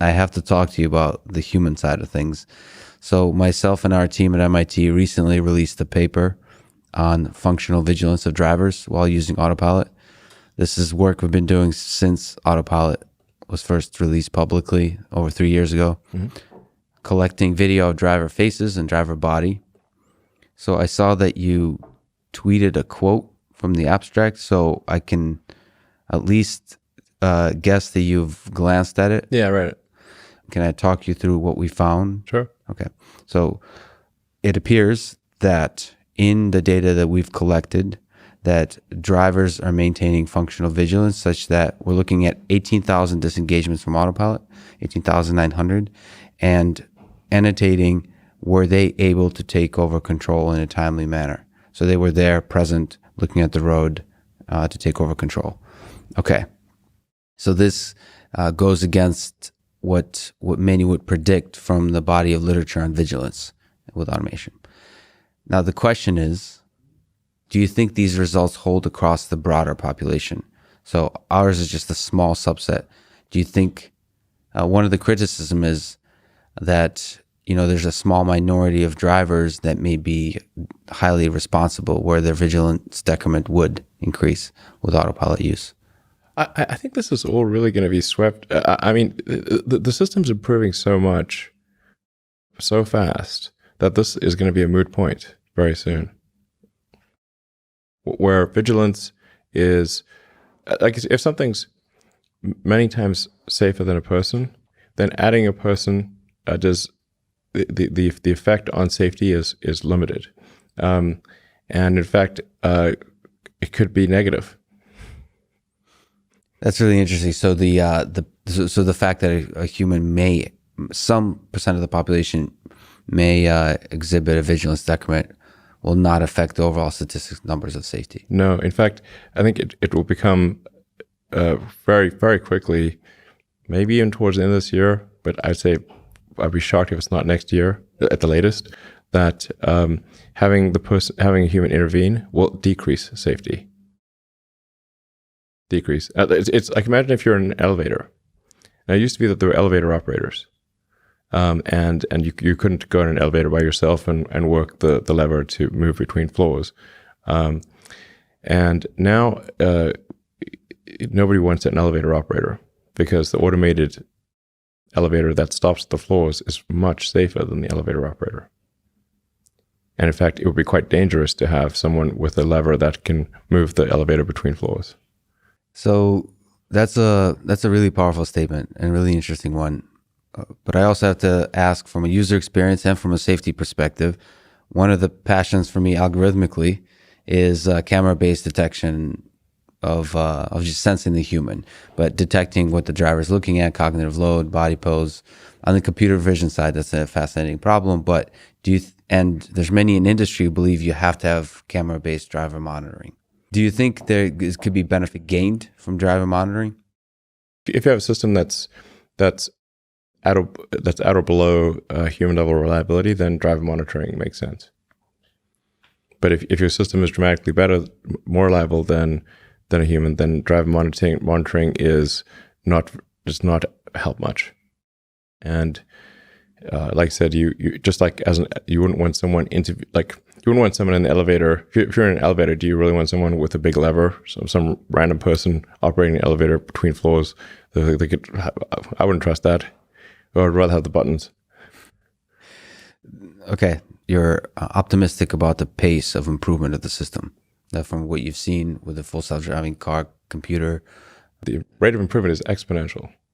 I have to talk to you about the human side of things. So myself and our team at MIT recently released a paper on functional vigilance of drivers while using autopilot. This is work we've been doing since autopilot was first released publicly over 3 years ago, collecting video of driver faces and driver body. So I saw that you tweeted a quote from the abstract, so I can at least guess that you've glanced at it. Yeah, I read it. Can I talk you through what we found? Sure. Okay. So it appears that in the data that we've collected, that drivers are maintaining functional vigilance such that we're looking at 18,000 disengagements from autopilot, 18,900, and annotating, were they able to take over control in a timely manner? So they were there, present, looking at the road to take over control. Okay. So this goes against what many would predict from the body of literature on vigilance with automation. Now the question is, do you think these results hold across the broader population? So ours is just a small subset. Do you think one of the criticism is that there's a small minority of drivers that may be highly responsible where their vigilance decrement would increase with autopilot use? I think this is all really going to be swept. I mean, the system's improving so much, so fast, that this is going to be a moot point very soon. Where vigilance is, like, if something's many times safer than a person, then adding a person does the effect on safety is limited, and in fact, it could be negative. That's really interesting. So the fact that a human may, some percent of the population may exhibit a vigilance decrement will not affect the overall statistics numbers of safety. No, in fact, I think it will become very, very quickly, maybe even towards the end of this year, but I'd say I'd be shocked if it's not next year at the latest, that having a human intervene will decrease safety. Decrease. It's like, imagine if you're in an elevator. Now, it used to be that there were elevator operators, and you couldn't go in an elevator by yourself and work the lever to move between floors. And now nobody wants an elevator operator because the automated elevator that stops at the floors is much safer than the elevator operator. And in fact, it would be quite dangerous to have someone with a lever that can move the elevator between floors. So that's a really powerful statement and really interesting one. But I also have to ask, from a user experience and from a safety perspective, one of the passions for me algorithmically is camera-based detection of just sensing the human, but detecting what the driver is looking at, cognitive load, body pose. On the computer vision side, that's a fascinating problem. But and there's many in industry who believe you have to have camera-based driver monitoring. Do you think there could be benefit gained from driver monitoring? If you have a system that's at or below human level reliability, then driver monitoring makes sense. But if your system is dramatically better, more reliable than a human, then driver monitoring does not help much. And like I said, you just like you wouldn't want someone you wouldn't want someone in the elevator. If you're in an elevator, do you really want someone with a big lever? Some random person operating an elevator between floors? I wouldn't trust that. I would rather have the buttons. Okay, you're optimistic about the pace of improvement of the system. That from what you've seen with the full self-driving car, computer. The rate of improvement is exponential.